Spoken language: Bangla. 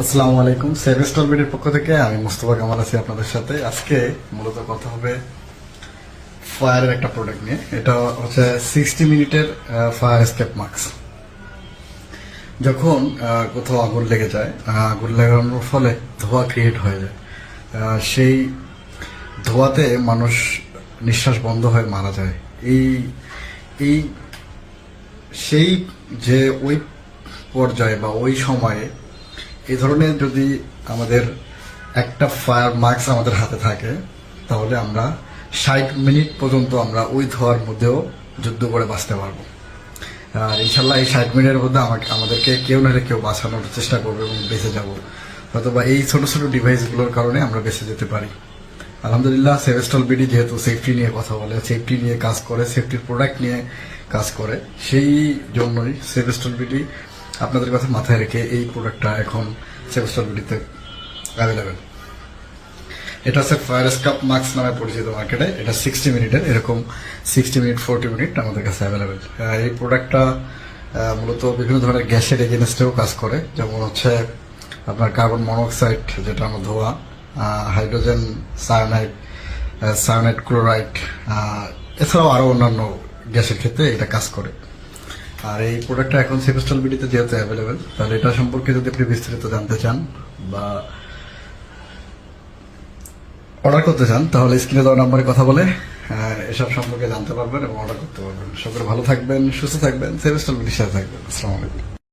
আসসালামু আলাইকুম। সেভেস্টল বিডির পক্ষ থেকে আমি মুস্তফা কামাল আছি আপনাদের সাথে। আজকে মূলত কথা হবে ফায়ারের একটা প্রোডাক্ট নিয়ে। এটা হচ্ছে 60 মিনিটের ফায়ার এসকেপ মাস্ক। যখন কোথাও আগুন লেগে যায়, আগুন লাগানোর ফলে ধোঁয়া ক্রিয়েট হয়ে যায়, সেই ধোঁয়াতে মানুষ নিঃশ্বাস বন্ধ হয়ে মারা যায়। এই এই সেই যে ওই পর্যায়ে বা ওই সময়ে এই ধরনের যদি আমাদের একটা ফায়ার মাস্ক আমাদের হাতে থাকে, তাহলে আমরা 60 মিনিট পর্যন্ত আমরা ওই ধোয়ার মধ্যেও যুদ্ধ করে বাঁচতে পারবো। আর ইনশাল্লাহ এই 60 মিনিটের মধ্যে আমাদেরকে কেউ না কেউ বাঁচানোর চেষ্টা করবে এবং বেঁচে যাব। অথবা এই ছোট ছোট ডিভাইসগুলোর কারণে আমরা বেঁচে যেতে পারি। আলহামদুলিল্লাহ, সেভেস্টল বিডি যেহেতু সেফটি নিয়ে কথা বলে, সেফটি নিয়ে কাজ করে, সেফটির প্রোডাক্ট নিয়ে কাজ করে, সেই জন্যই সেভেস্টল বিডি আপনাদের কথা মাথায় রেখে এই প্রোডাক্টটা এখন সেভেস্টল বিডিতে অ্যাভেলেবেল। এটা হচ্ছে ফায়ার স্কাপ মাস্ক নামে পরিচিত মার্কেটে। এটা 60 মিনিটের, এরকম 60 মিনিট 40 মিনিট আমাদের কাছে অ্যাভেলেবেল। এই প্রোডাক্টটা মূলত বিভিন্ন ধরনের গ্যাসের এগেনস্টেও কাজ করে, যেমন হচ্ছে আপনার কার্বন মনোক্সাইড, যেটা আমার ধোঁয়া, হাইড্রোজেন সায়ানাইড, সায়ানাইড ক্লোরাইড, এছাড়াও আরও অন্যান্য গ্যাসের ক্ষেত্রে এটা কাজ করে। আর এই প্রোডাক্টটা এখন সেভেস্টল বিডিতে যেহেতু অ্যাভেলেবেল, তাহলে এটা সম্পর্কে যদি আপনি বিস্তারিত জানতে চান বা অর্ডার করতে চান, তাহলে স্ক্রিনে দেওয়া নাম্বারে কথা বলে এসব সম্পর্কে জানতে পারবেন এবং অর্ডার করতে পারবেন। সকলে ভালো থাকবেন, সুস্থ থাকবেন, সেভেস্টল বিডির সাথে থাকবেন। আসসালামু আলাইকুম।